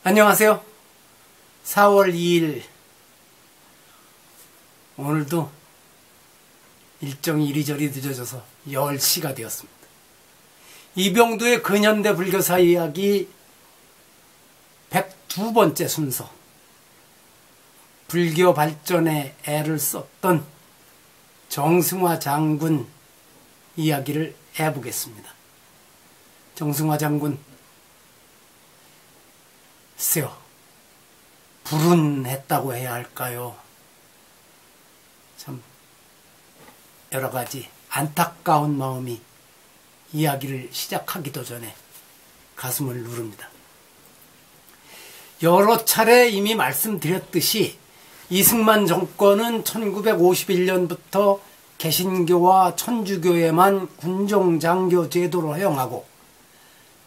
안녕하세요. 4월 2일 오늘도 일정이 이리저리 늦어져서 10시가 되었습니다. 이병두의 근현대 불교사 이야기 102번째 순서, 불교 발전에 애를 썼던 정승화 장군 이야기를 해보겠습니다. 정승화 장군, 글쎄요, 불운했다고 해야 할까요? 참 여러가지 안타까운 마음이 이야기를 시작하기도 전에 가슴을 누릅니다. 여러 차례 이미 말씀드렸듯이 이승만 정권은 1951년부터 개신교와 천주교에만 군종장교 제도를 허용하고,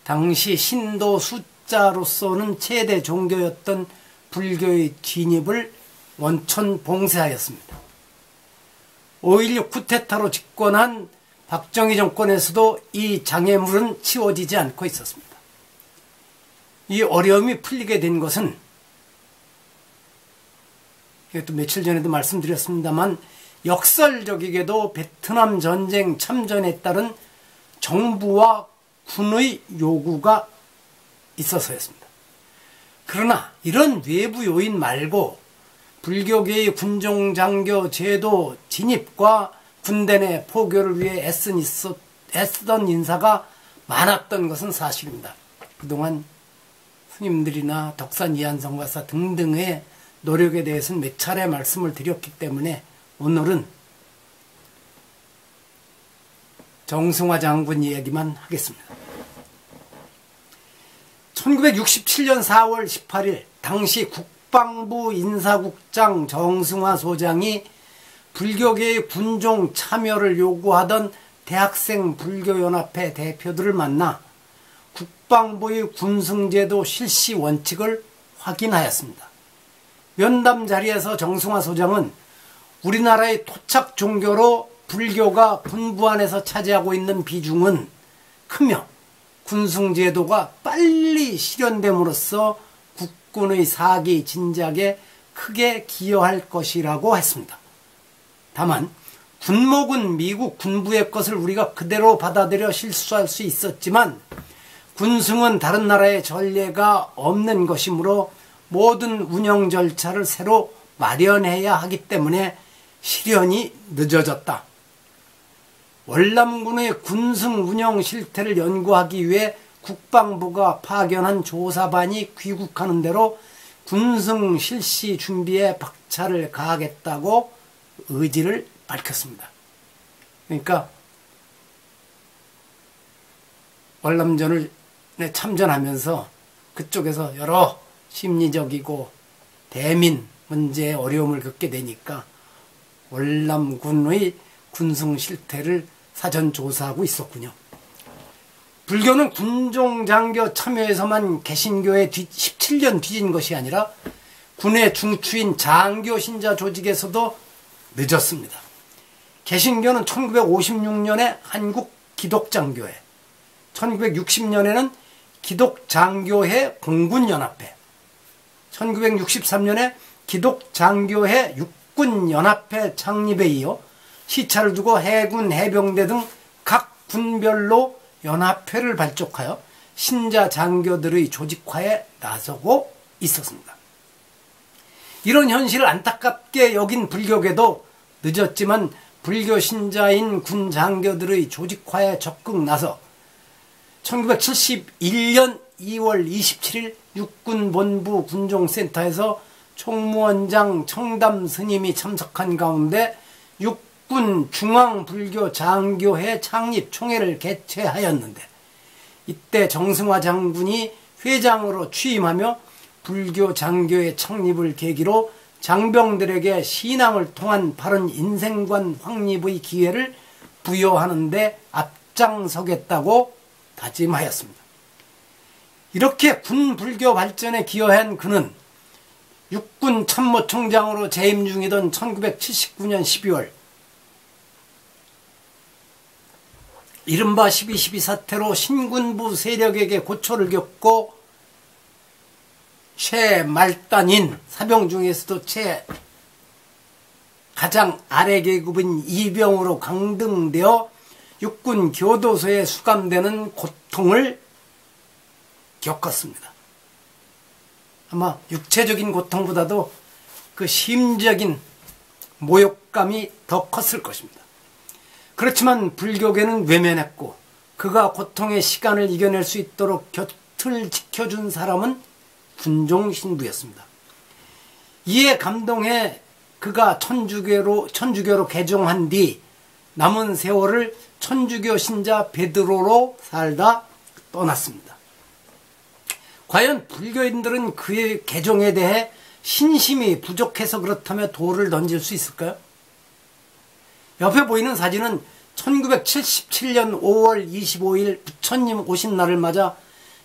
당시 신도 숫자로서는 최대 종교였던 불교의 진입을 원천 봉쇄하였습니다. 5.16 쿠데타로 집권한 박정희 정권에서도 이 장애물은 치워지지 않고 있었습니다. 이 어려움이 풀리게 된 것은, 이것도 며칠 전에도 말씀드렸습니다만, 역설적이게도 베트남 전쟁 참전에 따른 정부와 군의 요구가 있어서였습니다. 그러나 이런 외부 요인 말고 불교계의 군종장교 제도 진입과 군대 내 포교를 위해 애쓰던 인사가 많았던 것은 사실입니다. 그동안 스님들이나 덕산 이한성가사 등등의 노력에 대해서는 몇 차례 말씀을 드렸기 때문에 오늘은 정승화 장군 이야기만 하겠습니다. 1967년 4월 18일 당시 국방부 인사국장 정승화 소장이 불교계의 군종 참여를 요구하던 대학생 불교연합회 대표들을 만나 국방부의 군승제도 실시 원칙을 확인하였습니다. 면담 자리에서 정승화 소장은 우리나라의 토착 종교로 불교가 군부 안에서 차지하고 있는 비중은 크며 군승제도가 빨리 실현됨으로써 국군의 사기 진작에 크게 기여할 것이라고 했습니다. 다만 군목은 미국 군부의 것을 우리가 그대로 받아들여 실수할 수 있었지만 군승은 다른 나라의 전례가 없는 것이므로 모든 운영 절차를 새로 마련해야 하기 때문에 실현이 늦어졌다. 월남군의 군승 운영 실태를 연구하기 위해 국방부가 파견한 조사반이 귀국하는 대로 군승 실시 준비에 박차를 가하겠다고 의지를 밝혔습니다. 그러니까 월남전에 참전하면서 그쪽에서 여러 심리적이고 대민 문제에 어려움을 겪게 되니까 월남군의 군승 실태를 사전 조사하고 있었군요. 불교는 군종장교 참여에서만 개신교에 17년 뒤진 것이 아니라 군의 중추인 장교 신자 조직에서도 늦었습니다. 개신교는 1956년에 한국 기독장교회, 1960년에는 기독장교회 공군연합회, 1963년에 기독장교회 육군연합회 창립에 이어 시차를 두고 해군, 해병대 등 각 군별로 연합회를 발족하여 신자 장교들의 조직화에 나서고 있었습니다. 이런 현실을 안타깝게 여긴 불교계도 늦었지만 불교 신자인 군 장교들의 조직화에 적극 나서 1971년 2월 27일 육군본부 군종센터에서 총무원장 청담 스님이 참석한 가운데 육군 중앙불교장교회 창립 총회를 개최하였는데, 이때 정승화 장군이 회장으로 취임하며 불교 장교회 창립을 계기로 장병들에게 신앙을 통한 바른 인생관 확립의 기회를 부여하는 데 앞장서겠다고 다짐하였습니다. 이렇게 군 불교 발전에 기여한 그는 육군 참모총장으로 재임 중이던 1979년 12월 이른바 12.12 사태로 신군부 세력에게 고초를 겪고 최말단인 사병 중에서도 가장 아래 계급인 이병으로 강등되어 육군 교도소에 수감되는 고통을 겪었습니다. 아마 육체적인 고통보다도 그 심적인 모욕감이 더 컸을 것입니다. 그렇지만 불교계는 외면했고 그가 고통의 시간을 이겨낼 수 있도록 곁을 지켜준 사람은 군종 신부였습니다. 이에 감동해 그가 천주교로 개종한 뒤 남은 세월을 천주교 신자 베드로로 살다 떠났습니다. 과연 불교인들은 그의 개종에 대해 신심이 부족해서 그렇다며 돌을 던질 수 있을까요? 옆에 보이는 사진은 1977년 5월 25일 부처님 오신 날을 맞아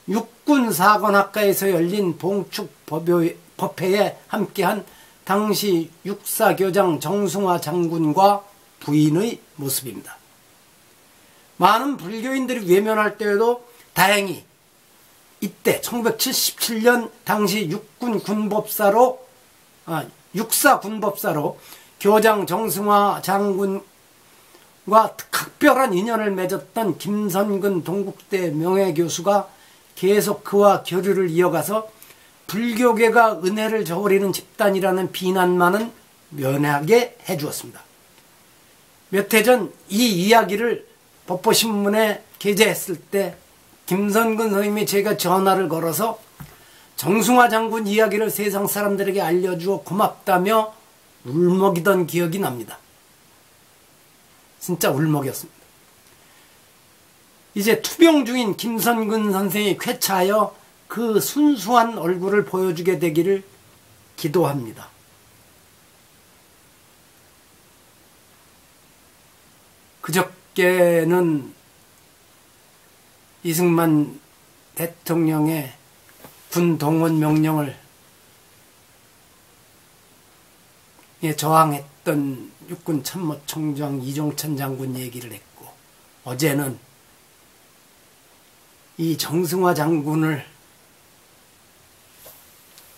육군사관학과에서 열린 봉축법회에 함께한 당시 육사교장 정승화 장군과 부인의 모습입니다. 많은 불교인들이 외면할 때에도 다행히 이때 1977년 당시 육사군법사로 교장 정승화 장군과 각별한 인연을 맺었던 김선근 동국대 명예교수가 계속 그와 교류를 이어가서 불교계가 은혜를 저버리는 집단이라는 비난만은 면하게 해주었습니다. 몇 해 전 이 이야기를 법보신문에 게재했을 때 김선근 선생님이 제가 전화를 걸어서 정승화 장군 이야기를 세상 사람들에게 알려주어 고맙다며 울먹이던 기억이 납니다. 진짜 울먹였습니다. 이제 투병 중인 김선근 선생이 쾌차하여 그 순수한 얼굴을 보여주게 되기를 기도합니다. 그저께는 이승만 대통령의 군 동원 명령을 저항했던 육군 참모총장 이종찬 장군 얘기를 했고, 어제는 이 정승화 장군을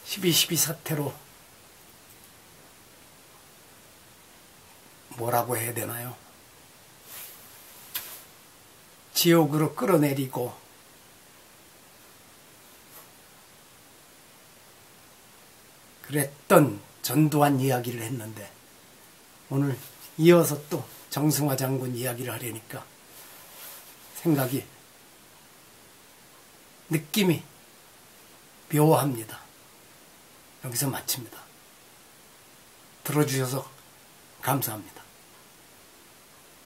12.12 사태로 뭐라고 해야 되나요? 지옥으로 끌어내리고 그랬던 전두환 이야기를 했는데, 오늘 이어서 또 정승화 장군 이야기를 하려니까 생각이, 느낌이 묘합니다. 여기서 마칩니다. 들어주셔서 감사합니다.